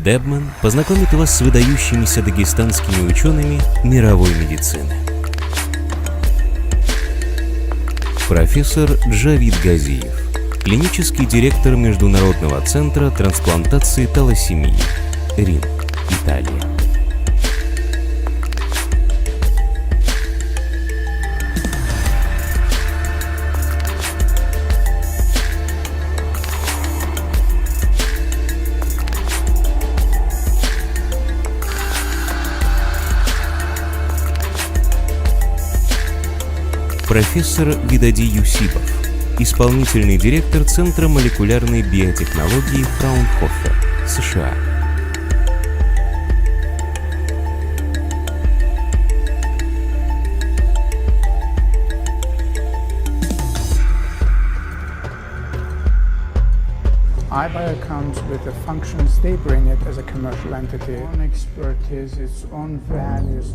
Дебман познакомит вас с выдающимися дагестанскими учеными мировой медицины. Профессор Джавид Газиев, клинический директор Международного центра трансплантации талассемии, Рим, Италия. Профессор Видади Юсипов, исполнительный директор Центра молекулярной биотехнологии Фраунхофер, США. iBio comes with the functions, they bring it as a commercial entity. Its own expertise, its own values.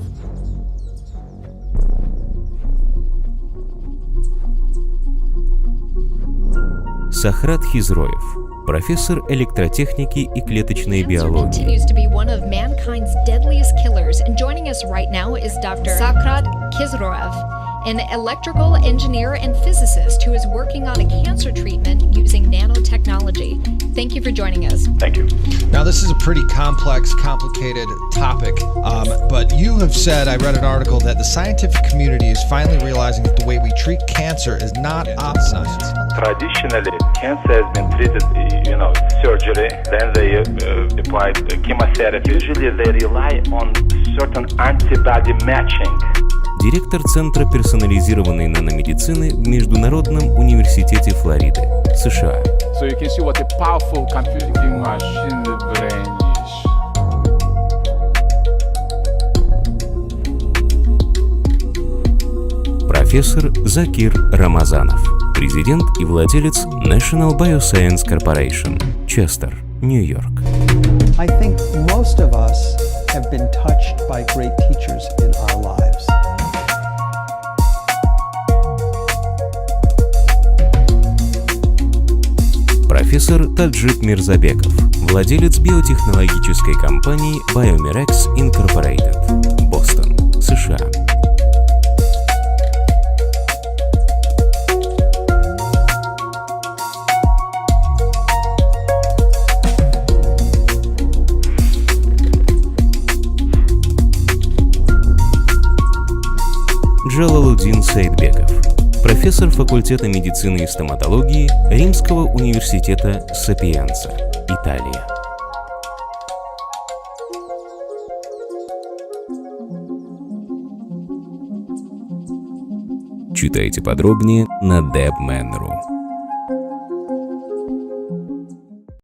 Сахрат Хизроев, профессор электротехники и клеточной биологии. Continues to be one of mankind's deadliest killers, and joining us right now is Dr. Sahrat Khizroev, an electrical engineer and physicist who is working on a cancer treatment using nanotechnology. Thank you for joining us. Thank you. Now, this is a pretty complex, complicated topic, but you have said, I read an article, that the scientific community is finally realizing that the way we treat cancer is not op science. Traditionally, cancer has been treated, surgery, then they applied chemotherapy. Usually they rely on certain antibody matching. Директор Центра персонализированной наномедицины в Международном университете Флориды, США. So you can see what a powerful computing machine the brain is. Профессор Закир Рамазанов, президент и владелец National Bioscience Corporation, Честер, Нью-Йорк. I think most of us have been touched by great teachers in our lives. Профессор Таджик Мирзабеков, владелец биотехнологической компании Biomirex Incorporated, Бостон, США. Джалалудин Саидбеков, профессор факультета медицины и стоматологии Римского университета Сапиенца, Италия. Читайте подробнее на debman.ru.